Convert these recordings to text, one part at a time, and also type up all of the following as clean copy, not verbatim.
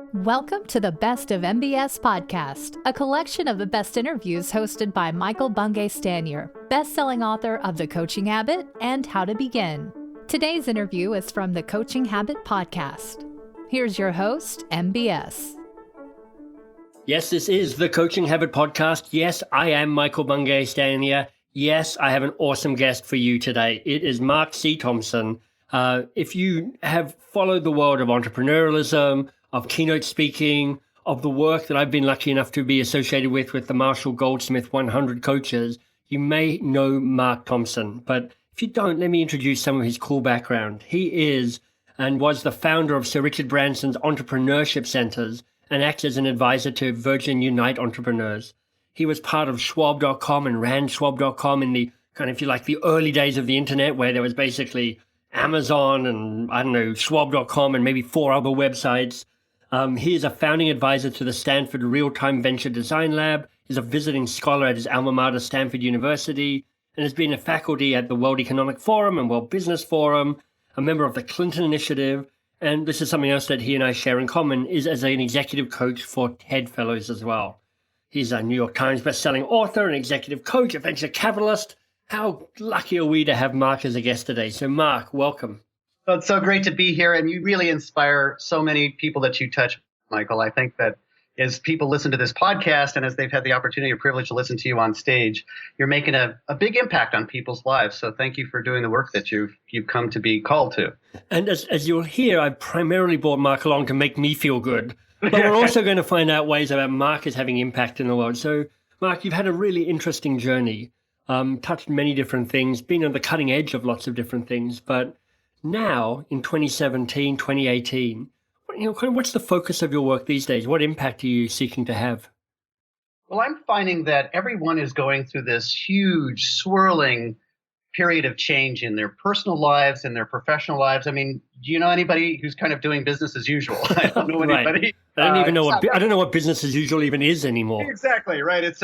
Welcome to the Best of MBS podcast, a collection of the best interviews hosted by Michael Bungay Stanier, best-selling author of The Coaching Habit and How to Begin. Today's interview is from the Coaching Habit podcast. Here's your host, MBS. Yes, this is the Coaching Habit podcast. Yes, I am Michael Bungay Stanier. Yes, I have an awesome guest for you today. It is Mark C. Thompson. If you have followed the world of entrepreneurialism, of keynote speaking, of the work that I've been lucky enough to be associated with the Marshall Goldsmith 100 coaches, you may know Mark Thompson. But if you don't, let me introduce some of his cool background. He is and was the founder of Sir Richard Branson's entrepreneurship centers and acts as an advisor to Virgin Unite entrepreneurs. He was part of Schwab.com and ran Schwab.com in the kind of, if you like, the early days of the internet, where there was basically Amazon and, Schwab.com and maybe 4 other websites. He is a founding advisor to the Stanford Real-Time Venture Design Lab. He's a visiting scholar at his alma mater, Stanford University, and has been a faculty at the World Economic Forum and World Business Forum, a member of the Clinton Initiative, and this is something else that he and I share in common, is as an executive coach for TED Fellows as well. He's a New York Times bestselling author, an executive coach, a venture capitalist. How lucky are we to have Mark as a guest today? So Mark, welcome. Well, it's so great to be here, and you really inspire so many people that you touch, Michael. I think that as people listen to this podcast and as they've had the opportunity or privilege to listen to you on stage, you're making a big impact on people's lives. So thank you for doing the work that you've come to be called to. And as you'll hear, I primarily brought Mark along to make me feel good, but we're also going to find out ways about Mark is having impact in the world. So Mark, you've had a really interesting journey, touched many different things, been on the cutting edge of lots of different things, but now, in 2017, 2018, what's the focus of your work these days? What impact are you seeking to have? Well, I'm finding that everyone is going through this huge, swirling period of change in their personal lives and their professional lives. I mean, do you know anybody who's kind of doing business as usual? I don't know anybody. Right. I don't know what business as usual even is anymore. Exactly, right. It's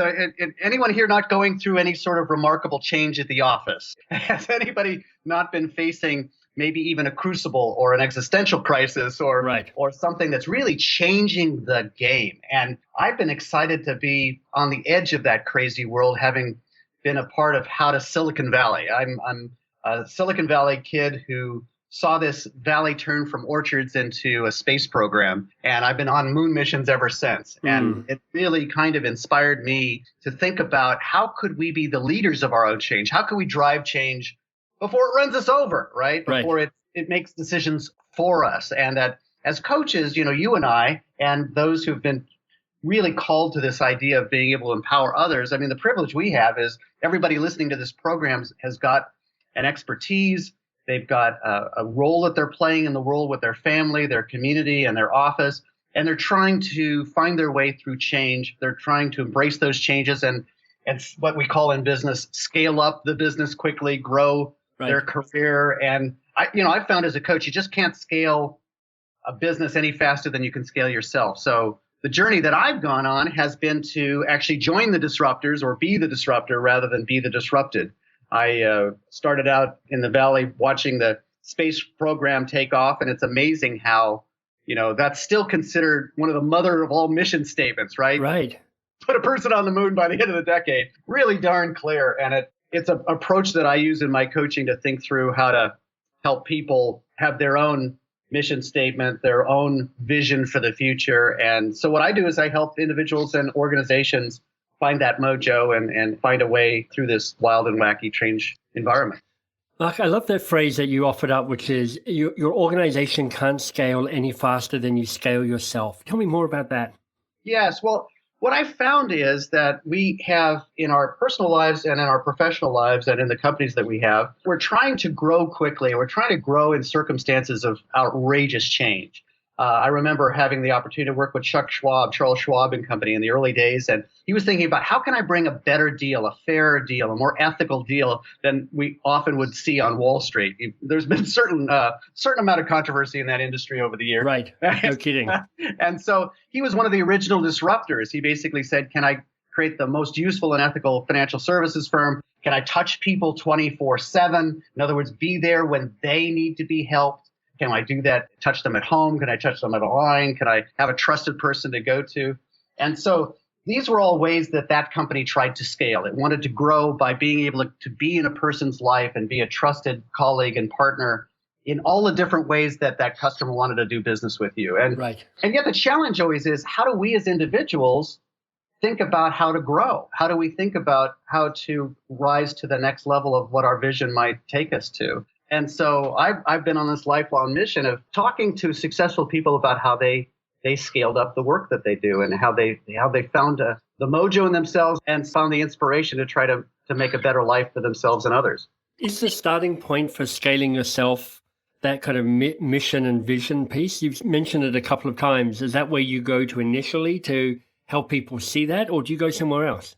anyone here not going through any sort of remarkable change at the office? Has anybody not been facing maybe even a crucible or an existential crisis or something that's really changing the game? And I've been excited to be on the edge of that crazy world, having been a part of How to Silicon Valley. I'm a Silicon Valley kid who saw this valley turn from orchards into a space program, and I've been on moon missions ever since. And it really kind of inspired me to think about how could we be the leaders of our own change? How could we drive change before it runs us over, right? Before it makes decisions for us. And that as coaches, you and I, and those who've been really called to this idea of being able to empower others, I mean, the privilege we have is everybody listening to this program has got an expertise. They've got a role that they're playing in the world with their family, their community, and their office. And they're trying to find their way through change. They're trying to embrace those changes and what we call in business, scale up the business quickly, grow their career. And I've found as a coach, you just can't scale a business any faster than you can scale yourself. So the journey that I've gone on has been to actually join the disruptors or be the disruptor rather than be the disrupted. I started out in the Valley watching the space program take off, and it's amazing how, that's still considered one of the mother of all mission statements, right? Right. Put a person on the moon by the end of the decade. Really darn clear. And it's an approach that I use in my coaching to think through how to help people have their own mission statement, their own vision for the future. And so what I do is I help individuals and organizations find that mojo and find a way through this wild and wacky change environment. Mark, I love that phrase that you offered up, which is your organization can't scale any faster than you scale yourself. Tell me more about that. Yes. Well, what I found is that we have in our personal lives and in our professional lives and in the companies that we have, we're trying to grow quickly. We're trying to grow in circumstances of outrageous change. I remember having the opportunity to work with Charles Schwab and Company in the early days, and he was thinking about how can I bring a better deal, a fairer deal, a more ethical deal than we often would see on Wall Street. There's been certain amount of controversy in that industry over the years. Right, no kidding. And so he was one of the original disruptors. He basically said, can I create the most useful and ethical financial services firm? Can I touch people 24/7? In other words, be there when they need to be helped. Can I do that? Touch them at home? Can I touch them online? Can I have a trusted person to go to? And so these were all ways that that company tried to scale. It wanted to grow by being able to be in a person's life and be a trusted colleague and partner in all the different ways that that customer wanted to do business with you. And, and yet the challenge always is, how do we as individuals think about how to grow? How do we think about how to rise to the next level of what our vision might take us to? And so I've been on this lifelong mission of talking to successful people about how they scaled up the work that they do and how they found the mojo in themselves and found the inspiration to try to make a better life for themselves and others. Is the starting point for scaling yourself that kind of mission and vision piece? You've mentioned it a couple of times. Is that where you go to initially to help people see that, or do you go somewhere else?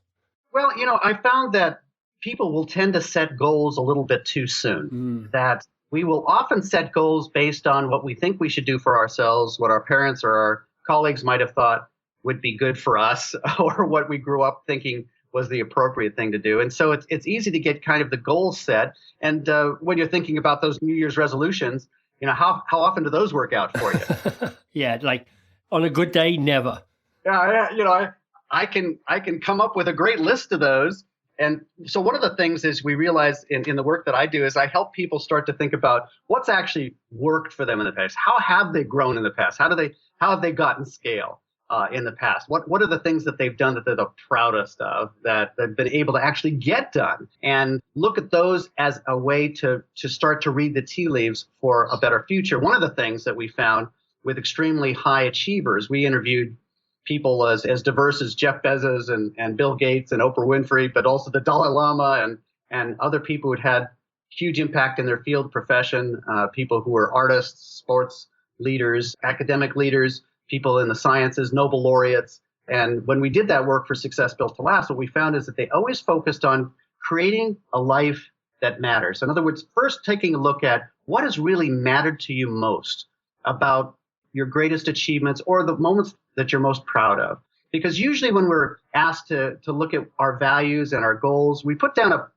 Well, I found that people will tend to set goals a little bit too soon, that we will often set goals based on what we think we should do for ourselves, what our parents or our colleagues might have thought would be good for us, or what we grew up thinking was the appropriate thing to do. And so it's easy to get kind of the goals set. And when you're thinking about those New Year's resolutions, how often do those work out for you? Yeah, like on a good day, never. Yeah, I can come up with a great list of those. And so one of the things is we realize in the work that I do is I help people start to think about what's actually worked for them in the past. How have they grown in the past? How have they gotten scale in the past? What are the things that they've done that they're the proudest of, that they've been able to actually get done? And look at those as a way to start to read the tea leaves for a better future. One of the things that we found with extremely high achievers, we interviewed people as diverse as Jeff Bezos and Bill Gates and Oprah Winfrey, but also the Dalai Lama and other people who'd had huge impact in their field profession, people who were artists, sports leaders, academic leaders, people in the sciences, Nobel laureates. And when we did that work for Success Built to Last, what we found is that they always focused on creating a life that matters. In other words, first taking a look at what has really mattered to you most about your greatest achievements or the moments that you're most proud of. Because usually when we're asked to look at our values and our goals, we put down a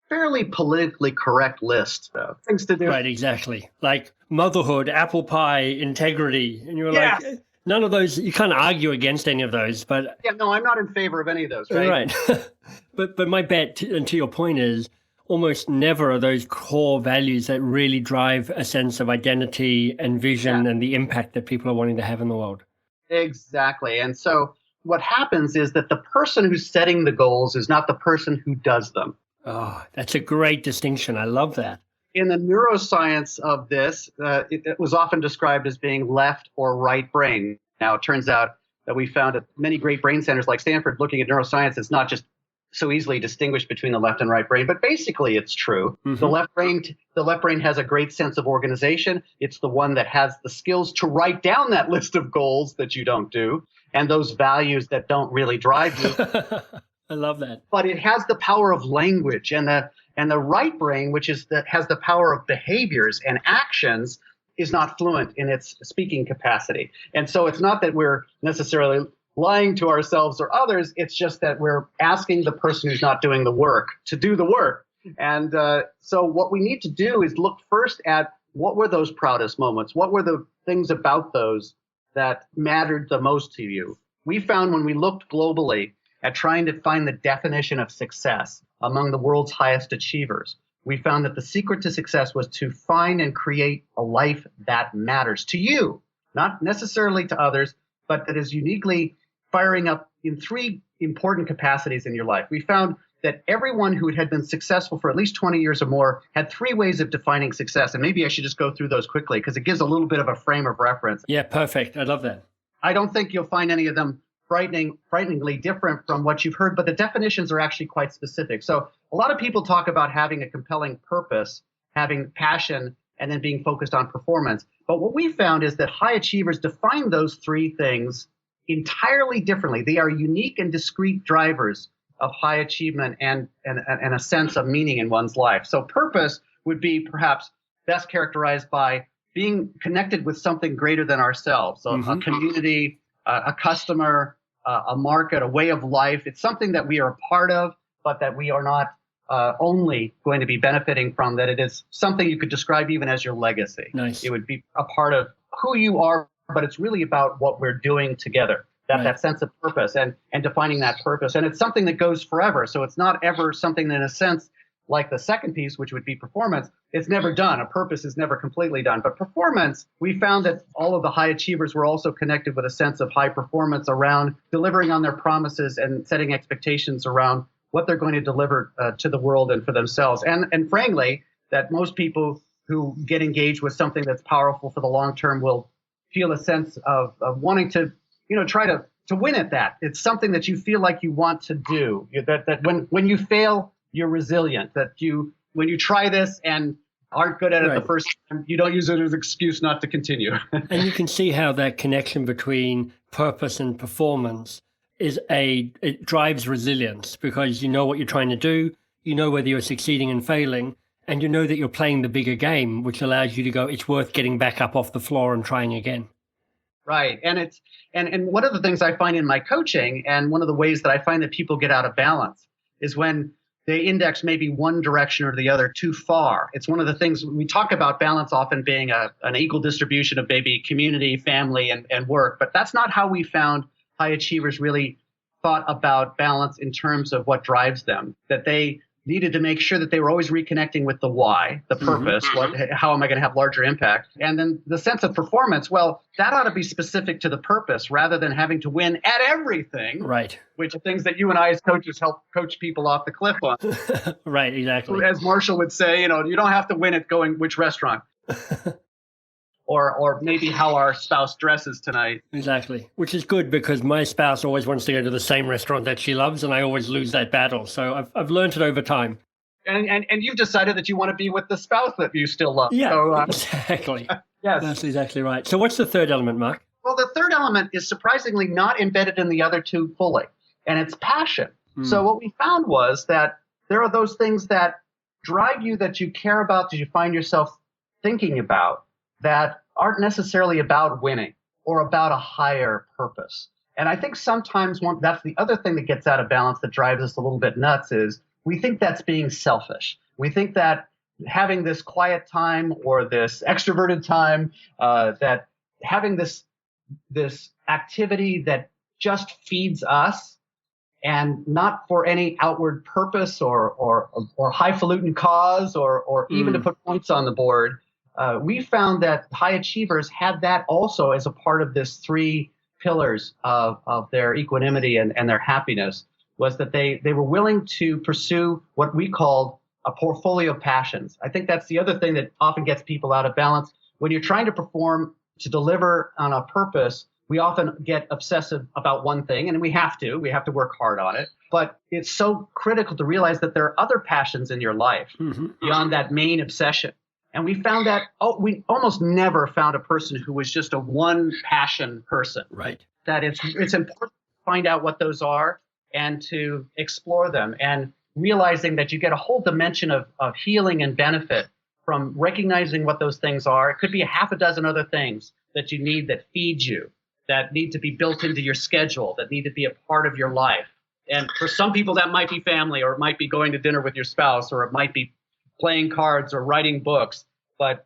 fairly politically correct list of things to do. Right, exactly. Like motherhood, apple pie, integrity. And you're like, none of those, you can't argue against any of those. But yeah, no, I'm not in favor of any of those, right? Right. But my bet, and to your point, is almost never are those core values that really drive a sense of identity and vision and the impact that people are wanting to have in the world. Exactly. And so what happens is that the person who's setting the goals is not the person who does them. Oh, that's a great distinction. I love that. In the neuroscience of this, it was often described as being left or right brain. Now, it turns out that we found at many great brain centers like Stanford, looking at neuroscience, it's not just so easily distinguished between the left and right brain, but basically it's true. The left brain has a great sense of organization. It's the one that has the skills to write down that list of goals that you don't do and those values that don't really drive you. I love that. But it has the power of language, and the right brain, which has the power of behaviors and actions, is not fluent in its speaking capacity. And so it's not that we're necessarily lying to ourselves or others. It's just that we're asking the person who's not doing the work to do the work. And so what we need to do is look first at what were those proudest moments? What were the things about those that mattered the most to you? We found when we looked globally at trying to find the definition of success among the world's highest achievers, we found that the secret to success was to find and create a life that matters to you, not necessarily to others, but that is uniquely firing up in three important capacities in your life. We found that everyone who had been successful for at least 20 years or more had three ways of defining success. And maybe I should just go through those quickly because it gives a little bit of a frame of reference. Yeah, perfect. I love that. I don't think you'll find any of them frighteningly different from what you've heard, but the definitions are actually quite specific. So a lot of people talk about having a compelling purpose, having passion, and then being focused on performance. But what we found is that high achievers define those three things entirely differently. They are unique and discrete drivers of high achievement and a sense of meaning in one's life. So purpose would be perhaps best characterized by being connected with something greater than ourselves. So a community, a customer, a market, a way of life. It's something that we are a part of, but that we are not only going to be benefiting from, that it is something you could describe even as your legacy. Nice. It would be a part of who you are, but it's really about what we're doing together, that sense of purpose and defining that purpose. And it's something that goes forever. So it's not ever something that, in a sense, like the second piece, which would be performance, it's never done. A purpose is never completely done. But performance, we found that all of the high achievers were also connected with a sense of high performance around delivering on their promises and setting expectations around what they're going to deliver to the world and for themselves. And frankly, that most people who get engaged with something that's powerful for the long term will feel a sense of wanting to, try to win at that. It's something that you feel like you want to do, that when you fail, you're resilient, that when you try this and aren't good at it the first time, you don't use it as an excuse not to continue. And you can see how that connection between purpose and performance it drives resilience, because you know what you're trying to do, you know whether you're succeeding and failing, and you know that you're playing the bigger game, which allows you to go, it's worth getting back up off the floor and trying again. Right. And and one of the things I find in my coaching, and one of the ways that I find that people get out of balance, is when they index maybe one direction or the other too far. It's one of the things we talk about balance often being an equal distribution of maybe community, family, and work. But that's not how we found high achievers really thought about balance in terms of what drives them, that they needed to make sure that they were always reconnecting with the why, the purpose, how am I going to have larger impact? And then the sense of performance, well, that ought to be specific to the purpose rather than having to win at everything. Right. Which are things that you and I as coaches help coach people off the cliff on. Right, exactly. As Marshall would say, you don't have to win at going which restaurant. Or maybe how our spouse dresses tonight. Exactly, which is good because my spouse always wants to go to the same restaurant that she loves, and I always lose that battle. So I've learned it over time. And you've decided that you want to be with the spouse that you still love. Yeah, so, exactly. Yes. That's exactly right. So what's the third element, Mark? Well, the third element is surprisingly not embedded in the other two fully, and it's passion. So what we found was that there are those things that drive you, that you care about, that you find yourself thinking about, that aren't necessarily about winning or about a higher purpose. And I think sometimes that's the other thing that gets out of balance that drives us a little bit nuts, is we think that's being selfish. We think that having this quiet time or this extroverted time, that having this activity that just feeds us and not for any outward purpose or highfalutin cause or even to put points on the board. We found that high achievers had that also as a part of this three pillars of their equanimity and their happiness, was that they were willing to pursue what we called a portfolio of passions. I think that's the other thing that often gets people out of balance. When you're trying to perform, to deliver on a purpose, we often get obsessive about one thing, and we have to work hard on it. But it's so critical to realize that there are other passions in your life beyond that main obsession. And we found that we almost never found a person who was just a one passion person. Right. That it's important to find out what those are and to explore them, and realizing that you get a whole dimension of healing and benefit from recognizing what those things are. It could be a half a dozen other things that you need, that feed you, that need to be built into your schedule, that need to be a part of your life. And for some people, that might be family, or it might be going to dinner with your spouse, or it might be playing cards or writing books. But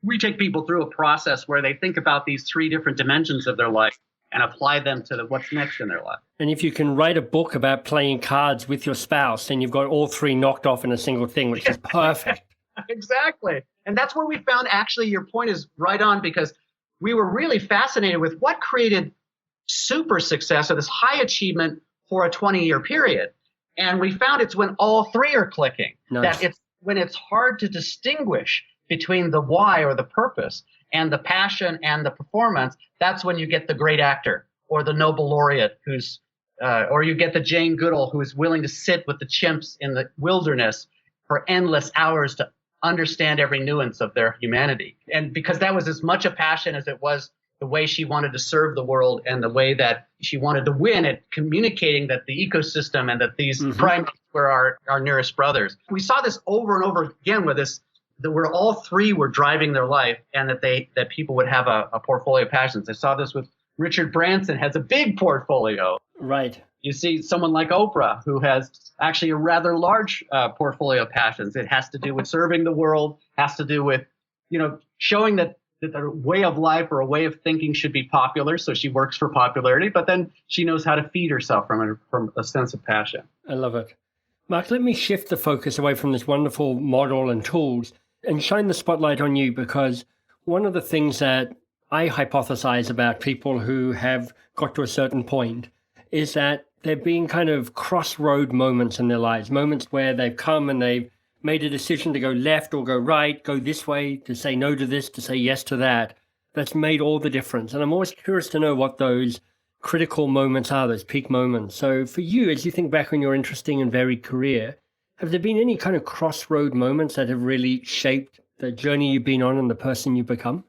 we take people through a process where they think about these three different dimensions of their life and apply them to what's next in their life. And if you can write a book about playing cards with your spouse, then you've got all three knocked off in a single thing, which is perfect. Exactly. And that's where we found, actually, your point is right on, because we were really fascinated with what created super success or this high achievement for a 20-year period. And we found it's when all three are clicking. Nice. That it's when it's hard to distinguish between the why or the purpose and the passion and the performance. That's when you get the great actor or the Nobel laureate or you get the Jane Goodall, who is willing to sit with the chimps in the wilderness for endless hours to understand every nuance of their humanity. And because that was as much a passion as it was the way she wanted to serve the world and the way that she wanted to win at communicating that the ecosystem and that these primates were our nearest brothers. We saw this over and over again with this, that where all three were driving their life, and that people would have a portfolio of passions. I saw this with Richard Branson, has a big portfolio. Right. You see someone like Oprah, who has actually a rather large portfolio of passions. It has to do with serving the world, has to do with, showing that a way of life or a way of thinking should be popular. So she works for popularity, but then she knows how to feed herself from a sense of passion. I love it. Mark, let me shift the focus away from this wonderful model and tools and shine the spotlight on you, because one of the things that I hypothesize about people who have got to a certain point is that there have been kind of crossroad moments in their lives, moments where they've come and they've made a decision to go left or go right, go this way, to say no to this, to say yes to that. That's made all the difference. And I'm always curious to know what those critical moments are, those peak moments. So for you, as you think back on your interesting and varied career, have there been any kind of crossroad moments that have really shaped the journey you've been on and the person you've become?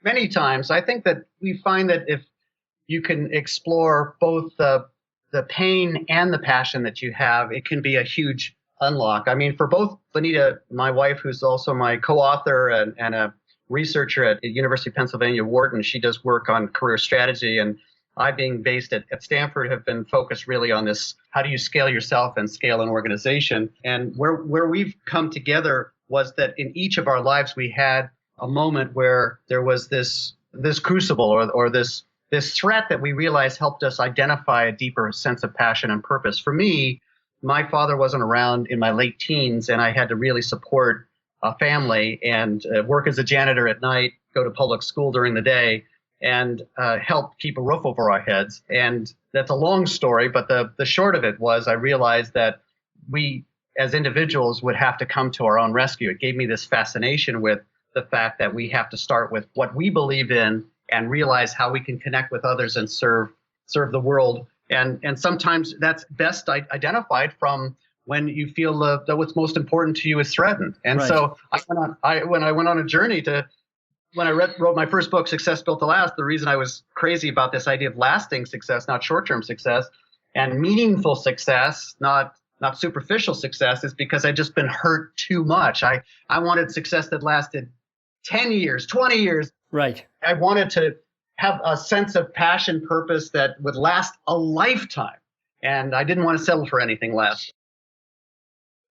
Many times. I think that we find that if you can explore both the pain and the passion that you have, it can be a huge unlock. I mean, for both Bonita, my wife, who's also my co-author and a researcher at the University of Pennsylvania, Wharton, she does work on career strategy, and I, being based at Stanford, have been focused really on this: how do you scale yourself and scale an organization? And where we've come together was that in each of our lives we had a moment where there was this crucible or this threat that we realized helped us identify a deeper sense of passion and purpose. For me, my father wasn't around in my late teens, and I had to really support a family and work as a janitor at night, go to public school during the day, and help keep a roof over our heads. And that's a long story, but the short of it was I realized that we as individuals would have to come to our own rescue. It gave me this fascination with the fact that we have to start with what we believe in and realize how we can connect with others and serve the world. And sometimes that's best identified from when you feel that what's most important to you is threatened. And right. So when I went on a journey when I wrote my first book, Success Built to Last, the reason I was crazy about this idea of lasting success, not short-term success, and meaningful success, not superficial success, is because I'd just been hurt too much. I wanted success that lasted 10 years, 20 years. Right. I wanted to have a sense of passion, purpose that would last a lifetime. And I didn't want to settle for anything less.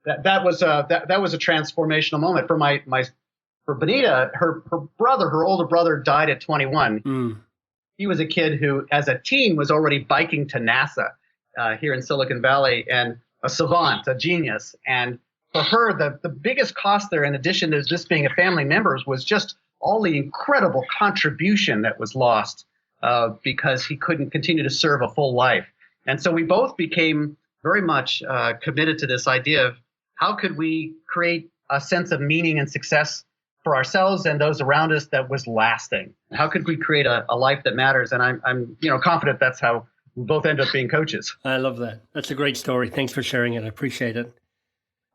That was a transformational moment for Bonita. Her older brother, died at 21. Mm. He was a kid who, as a teen, was already biking to NASA here in Silicon Valley, and a savant, a genius. And for her, the biggest cost there, in addition to just being a family member, was just all the incredible contribution that was lost because he couldn't continue to serve a full life. And so we both became very much committed to this idea of how could we create a sense of meaning and success for ourselves and those around us that was lasting. How could we create a life that matters? And I'm confident that's how we both end up being coaches. I love that. That's a great story. Thanks for sharing it. I appreciate it.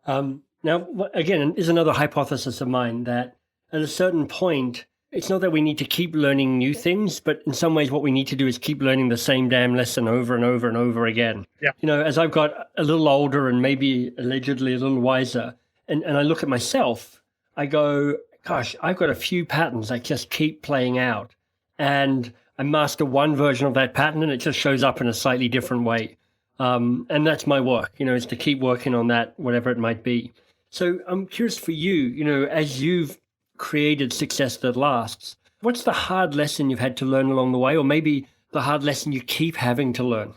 Now, again, is another hypothesis of mine that at a certain point, it's not that we need to keep learning new things, but in some ways what we need to do is keep learning the same damn lesson over and over and over again. Yeah. As I've got a little older and maybe allegedly a little wiser, and I look at myself, I go, gosh, I've got a few patterns that just keep playing out. And I master one version of that pattern and it just shows up in a slightly different way. And that's my work, is to keep working on that, whatever it might be. So I'm curious for you, as you've created success that lasts, what's the hard lesson you've had to learn along the way, or maybe the hard lesson you keep having to learn?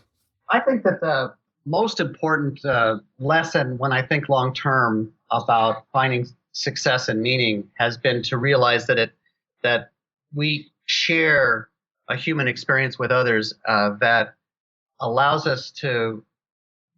I think that the most important lesson when I think long-term about finding success and meaning has been to realize that we share a human experience with others that allows us to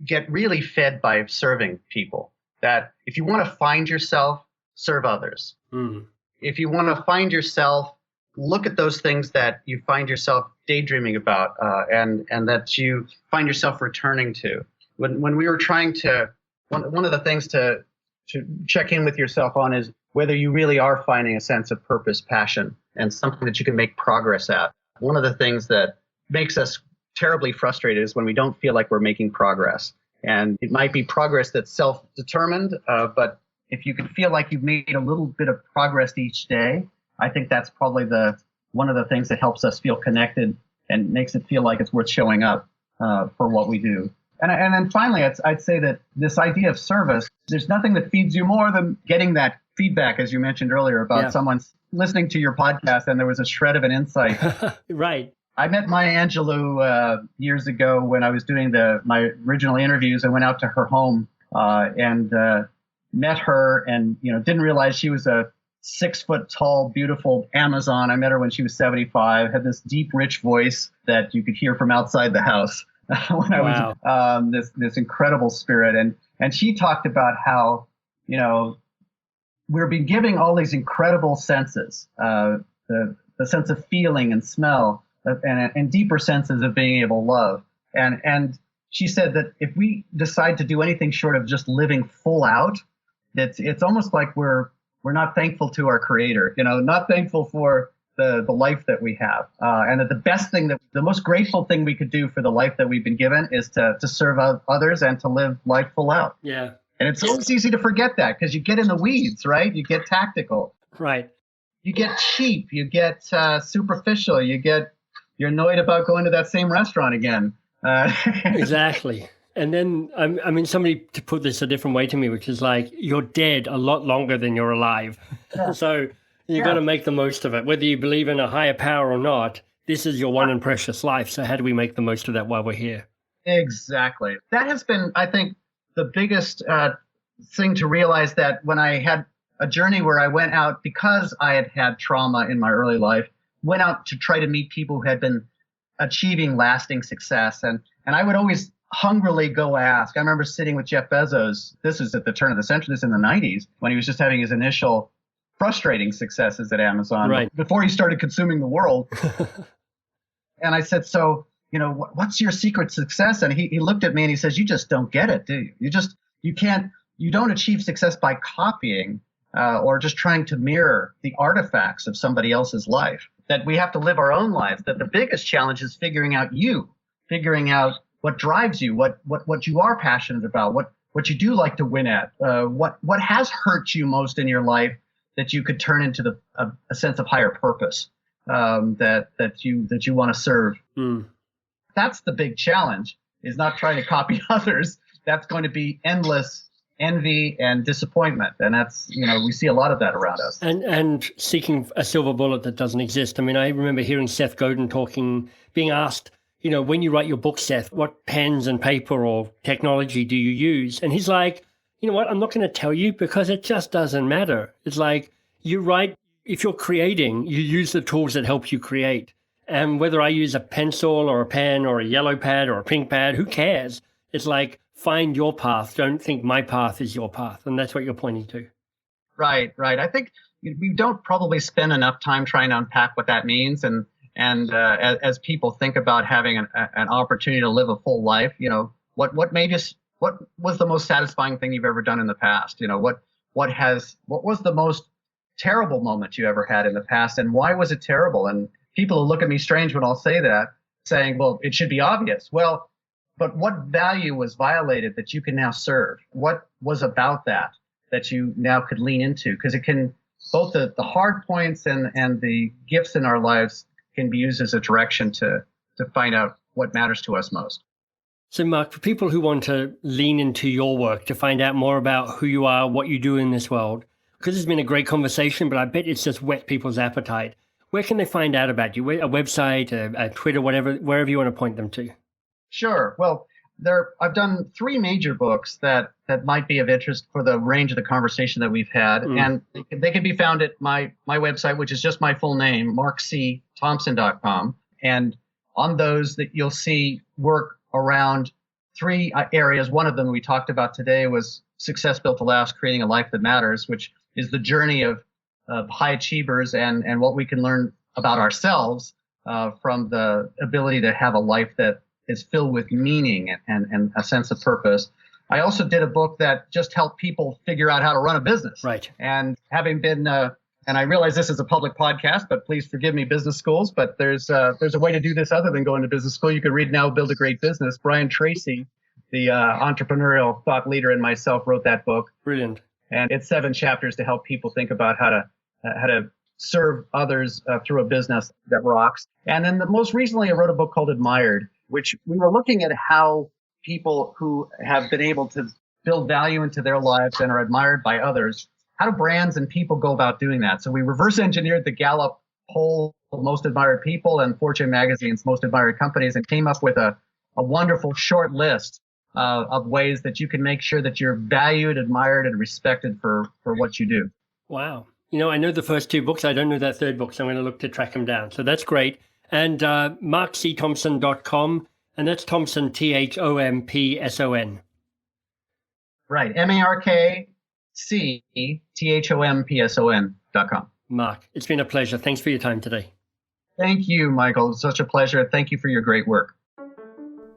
get really fed by serving people. That if you want to find yourself, serve others. Mm. If you want to find yourself, look at those things that you find yourself daydreaming about and that you find yourself returning to. When we were trying to, one of the things to check in with yourself on is whether you really are finding a sense of purpose, passion, and something that you can make progress at. One of the things that makes us terribly frustrated is when we don't feel like we're making progress. And it might be progress that's self-determined, but if you can feel like you've made a little bit of progress each day, I think that's probably one of the things that helps us feel connected and makes it feel like it's worth showing up. for what we do. And then finally, I'd say that this idea of service, there's nothing that feeds you more than getting that feedback, as you mentioned earlier, about someone listening to your podcast and there was a shred of an insight. Right. I met Maya Angelou years ago when I was doing my original interviews. I went out to her home and met her, and didn't realize she was a 6 foot tall, beautiful Amazon. I met her when she was 75. Had this deep, rich voice that you could hear from outside the house. When I was this incredible spirit, and she talked about how we're being giving all these incredible senses, the sense of feeling and smell, and deeper senses of being able to love. And she said that if we decide to do anything short of just living full out, it's almost like we're not thankful to our Creator, not thankful for the life that we have, and that the most grateful thing we could do for the life that we've been given is to serve others and to live life full out. Yeah. And it's always easy to forget that because you get in the weeds, right? You get tactical. Right. You get cheap. You get superficial. You're annoyed about going to that same restaurant again. Exactly. And then, I mean, somebody to put this a different way to me, which is like, you're dead a lot longer than you're alive. Yeah. So you got to make the most of it. Whether you believe in a higher power or not, this is your one and precious life. So how do we make the most of that while we're here? Exactly. That has been, I think, the biggest thing to realize, that when I had a journey where I went out because I had trauma in my early life, went out to try to meet people who had been achieving lasting success. And I would always hungrily go ask. I remember sitting with Jeff Bezos. This is at the turn of the century. This is in the 90s when he was just having his initial frustrating successes at Amazon, right, before he started consuming the world. And I said, so, what's your secret success? And he looked at me and he says, you just don't get it, do you? You don't achieve success by copying or just trying to mirror the artifacts of somebody else's life. That we have to live our own lives. That the biggest challenge is figuring out what drives you, what you are passionate about, what you do like to win at, what has hurt you most in your life that you could turn into a sense of higher purpose that you want to serve. Mm. That's the big challenge, is not trying to copy others. That's going to be endless envy and disappointment. And that's, we see a lot of that around us. And seeking a silver bullet that doesn't exist. I mean, I remember hearing Seth Godin being asked, when you write your book, Seth, what pens and paper or technology do you use? And he's like, you know what, I'm not going to tell you because it just doesn't matter. It's like you write, if you're creating, you use the tools that help you create. And whether I use a pencil or a pen or a yellow pad or a pink pad, who cares? It's like, find your path. Don't think my path is your path. And that's what you're pointing to. Right. I think we don't probably spend enough time trying to unpack what that means. And as people think about having an opportunity to live a full life, what was the most satisfying thing you've ever done in the past? What was the most terrible moment you ever had in the past, and why was it terrible? And people will look at me strange when I'll say that, saying, well, it should be obvious. Well, but what value was violated that you can now serve? What was about that you now could lean into? Because it can, both the hard points and the gifts in our lives can be used as a direction to find out what matters to us most. So, Mark, for people who want to lean into your work, to find out more about who you are, what you do in this world, because it's been a great conversation, but I bet it's just whet people's appetite. Where can they find out about you? A website, a Twitter, wherever you want to point them to? Sure. Well, I've done 3 major books that might be of interest for the range of the conversation that we've had. And they can be found at my website, which is just my full name, markcthompson.com. And on those that you'll see work around 3 areas. One of them we talked about today was Success Built to Last, Creating a Life That Matters, which is the journey of high achievers and what we can learn about ourselves from the ability to have a life that is filled with meaning and a sense of purpose. I also did a book that just helped people figure out how to run a business. Right. And having been, and I realize this is a public podcast, but please forgive me, business schools, but there's a way to do this other than going to business school. You can read Now, Build a Great Business. Brian Tracy, the entrepreneurial thought leader, and myself wrote that book. Brilliant. And it's 7 chapters to help people think about how to serve others through a business that rocks. And then most recently, I wrote a book called Admired. which we were looking at how people who have been able to build value into their lives and are admired by others, how do brands and people go about doing that? So we reverse engineered the Gallup poll of most admired people and Fortune magazine's most admired companies and came up with a wonderful short list of ways that you can make sure that you're valued, admired, and respected for what you do. Wow. I know the first 2 books. I don't know that third book, so I'm going to look to track them down. So that's great. And markcthompson.com, and that's Thompson, Thompson. Right. MarkCthompson.com. Mark, it's been a pleasure. Thanks for your time today. Thank you, Michael. It's such a pleasure. Thank you for your great work.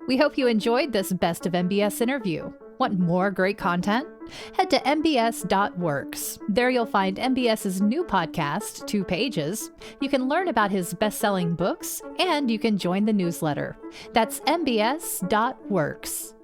We hope you enjoyed this Best of MBS interview. Want more great content? Head to mbs.works. There you'll find MBS's new podcast, 2 Pages. You can learn about his best-selling books, and you can join the newsletter. That's mbs.works.